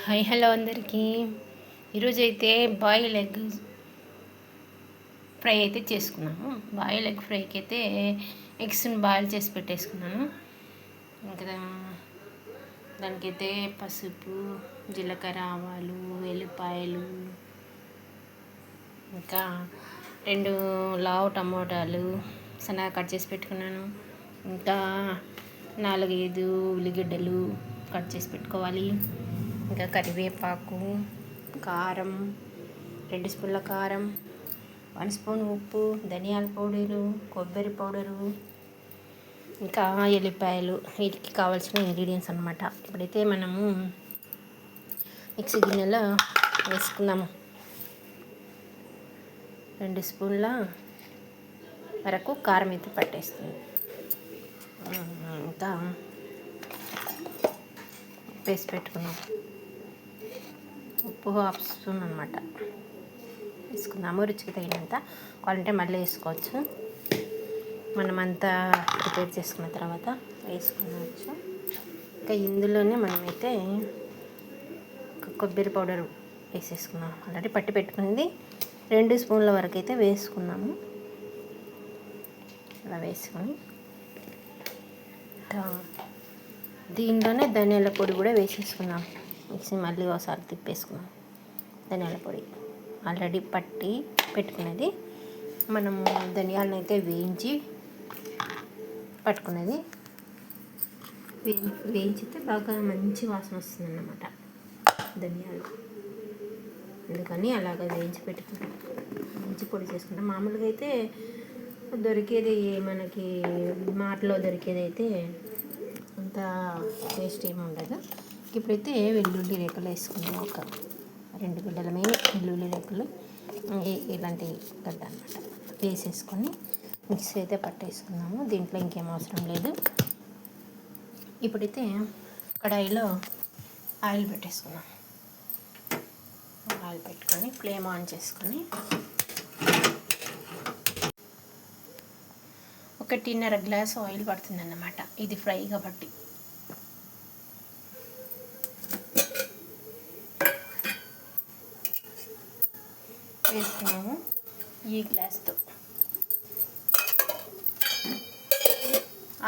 Hi hello అందరికీ. ఈరోజు అయితే బాయిల్ ఎగ్ ఫ్రై అయితే చేసుకున్నాము. బాయిల్ ఎగ్ ఫ్రైకి అయితే ఎగ్స్ని బాయిల్ చేసి పెట్టేసుకున్నాను. ఇంకా దానికైతే పసుపు, జీలకర్ర, ఆవాలు, ఎల్లిపాయలు, ఇంకా 2 లావు టమోటాలు సన్నగా కట్ చేసి పెట్టుకున్నాను. ఇంకా 4-5 ఉల్లిగడ్డలు కట్ చేసి పెట్టుకోవాలి. ఇంకా కరివేపాకు, కారం, 2 స్పూన్ల కారం, 1 స్పూన్ ఉప్పు, ధనియాల పౌడరు, కొబ్బరి పౌడరు, ఇంకా ఎల్లిపాయలు. వీటికి కావాల్సిన ఇంగ్రీడియంట్స్ అన్నమాట. ఇప్పుడైతే మనము మిక్సీ గిన్నెలో వేసుకుందాము. 2 స్పూన్ల వరకు కారం అయితే పట్టేస్తుంది. ఇంకా వేసి పెట్టుకున్నాం. ఉప్పు 1/2 స్పూన్ అనమాట వేసుకుందాము. రుచికి తగినంత, కావాలంటే మళ్ళీ వేసుకోవచ్చు. మనమంతా ప్రిపేర్ చేసుకున్న తర్వాత వేసుకోవచ్చు. ఇంకా ఇందులోనే మనమైతే కొబ్బరి పౌడర్ వేసేసుకున్నాం. ఆల్రెడీ పట్టి పెట్టుకునేది 2 స్పూన్ల వరకు అయితే వేసుకున్నాము. అలా వేసుకొని దీంట్లోనే ధనియాల పొడి కూడా వేసేసుకున్నాం. మిక్సీ మళ్ళీ ఒకసారి తిప్పేసుకున్నాం. ధనియాల పొడి ఆల్రెడీ పట్టి పెట్టుకునేది. మనము ధనియాలను అయితే వేయించి పట్టుకునేది. వేయించితే బాగా మంచి వాసన వస్తుంది అన్నమాట ధనియాలు. అందుకని అలాగ వేయించి పెట్టుకున్నాం. మంచి పొడి చేసుకుంటాం. మామూలుగా అయితే దొరికేది మనకి మార్ట్లో దొరికేది అయితే అంత టేస్ట్ ఏమి ఉండదు. ఇప్పుడైతే వెల్లుల్లి రేకులు వేసుకున్నాం. ఒక 2 గడ్డల మీద వెల్లుల్లి రేకులు, ఇలాంటి గడ్డ అనమాట వేసేసుకొని మిక్సీ అయితే పట్టేసుకున్నాము. దీంట్లో ఇంకేం అవసరం లేదు. ఇప్పుడైతే కడాయిలో ఆయిల్ పెట్టేసుకున్నాం. ఆయిల్ పెట్టుకొని ఫ్లేమ్ ఆన్ చేసుకొని 1.5 గ్లాస్ ఆయిల్ పడుతుంది అన్నమాట. ఇది ఫ్రై కాబట్టి వేసుకున్నాము. ఈ గ్లాస్తో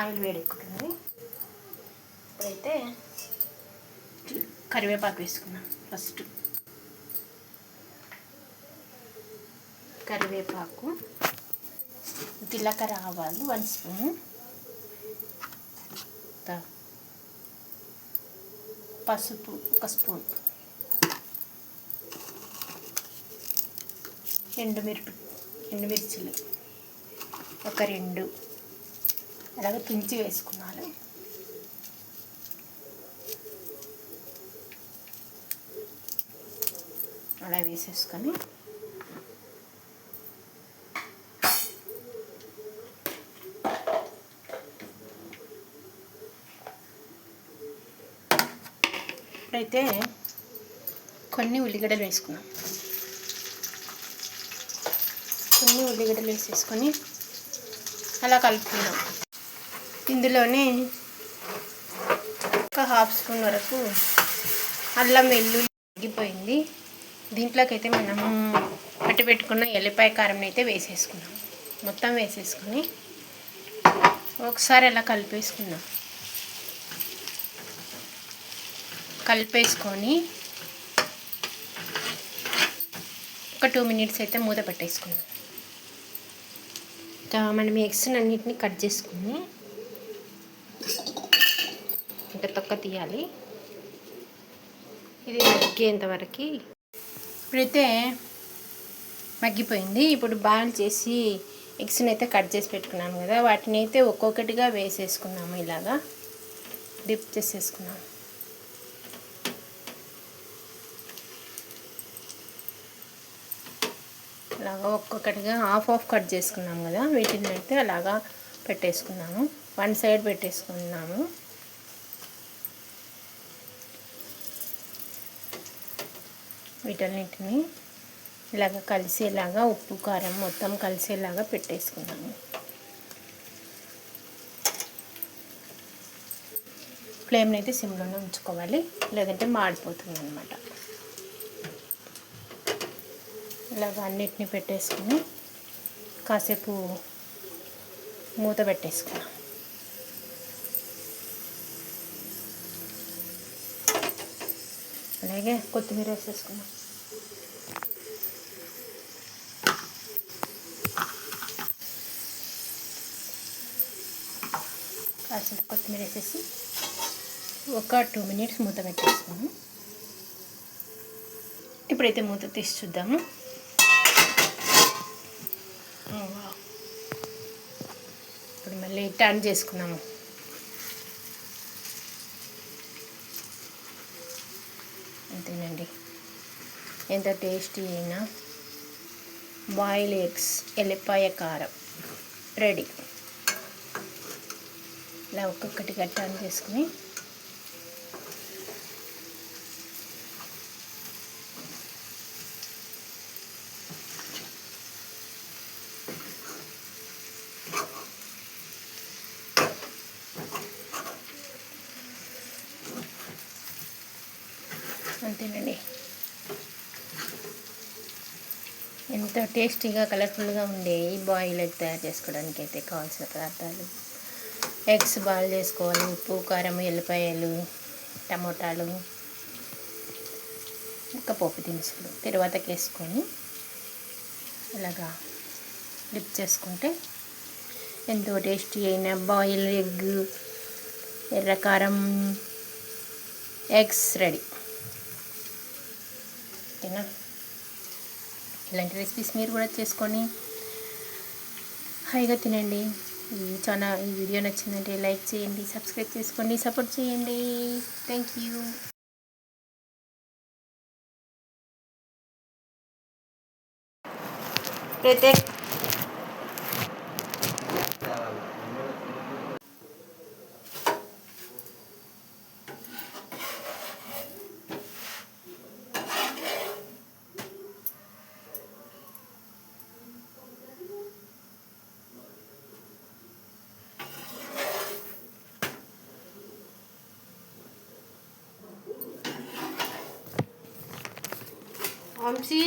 ఆయిల్ వేడెక్కుతుంది. ఇప్పుడైతే కరివేపాకు వేసుకున్నాం. ఫస్ట్ కరివేపాకు, జీలకర్ర, ఆవాలు 1 స్పూన్, పసుపు 1 స్పూన్, ఎండుమిర్చులు ఒక 2 అలాగే తుంచి వేసుకున్నాను. అలా వేసేసుకొని ఇప్పుడైతే కొన్ని ఉల్లిగడ్డలు వేసుకున్నాం. కొన్ని ఉల్లిగడ్డలు వేసేసుకొని అలా కలుపుకున్నాం. ఇందులోనే ఒక 1/2 స్పూన్ వరకు అల్లం వెల్లుల్లి తగ్గిపోయింది. దీంట్లోకి అయితే మనము పట్టి పెట్టుకున్న ఎల్లిపాయ కారం అయితే వేసేసుకున్నాం. మొత్తం వేసేసుకొని ఒకసారి అలా కలిపేసుకొని ఒక 2 మినిట్స్ అయితే మూత పెట్టేసుకున్నాం. ఇంకా మనం ఎగ్స్ అన్నిటిని కట్ చేసుకుని ఇంకా తొక్క తీయాలి. ఇది మగ్గేంతవరకు. ఇప్పుడైతే మగ్గిపోయింది. ఇప్పుడు బాయిల్ చేసి ఎగ్స్ని అయితే కట్ చేసి పెట్టుకున్నాము కదా, వాటిని అయితే ఒక్కొక్కటిగా వేసేసుకున్నాము. ఇలాగా డిప్ చేసేసుకున్నాము. అలాగా ఒక్కొక్కటిగా హాఫ్ కట్ చేసుకున్నాం కదా, వీటిని అయితే అలాగా పెట్టేసుకున్నాము. 1 సైడ్ పెట్టేసుకున్నాము. వీటన్నిటిని ఇలాగ కలిసేలాగా ఉప్పు కారం మొత్తం కలిసేలాగా పెట్టేసుకున్నాము. ఫ్లేమ్ని అయితే సిమ్లోనే ఉంచుకోవాలి, లేదంటే మాడిపోతుంది అనమాట. ఇలాగ అన్నిటిని పెట్టేసుకుని కాసేపు మూత పెట్టేసుకున్నాం. అలాగే కొత్తిమీర వేసేసుకున్నాం. కాసిన కొత్తిమీర వేసేసి ఒక 2 minutes మూత పెట్టేసుకున్నాం. ఇప్పుడైతే మూత తీసి చూద్దాము. ఇప్పుడు మళ్ళీ టర్న్ చేసుకున్నాము. అంతేనండి, ఎంత టేస్టీ అయినా బాయిల్ ఎగ్స్ ఎల్లిపాయ కారం రెడీ. ఇలా ఒక్కొక్కటిగా టర్న్ చేసుకుని అంతేనండి. ఎంత టేస్టీగా కలర్ఫుల్గా ఉండే ఈ బాయిల్ ఎగ్ తయారు చేసుకోవడానికి అయితే కావాల్సిన పదార్థాలు: ఎగ్స్ బాయిల్ చేసుకోవాలి, ఉప్పు, కారం, ఎల్లిపాయలు, టమోటాలు, ఇంకా పోపు దినుసులు తరువాతకి వేసుకొని ఇలాగా డిప్ చేసుకుంటే ఎంతో టేస్టీ అయిన బాయిల్ ఎగ్ ఎర్రకారం ఎగ్స్ రెడీ. ఓకేనా? ఇలాంటి రెసిపీస్ మీరు కూడా చేసుకొని హాయిగా తినండి. ఈ వీడియో నచ్చిందంటే లైక్ చేయండి, సబ్స్క్రైబ్ చేసుకోండి, సపోర్ట్ చేయండి. Thank you. వంశీ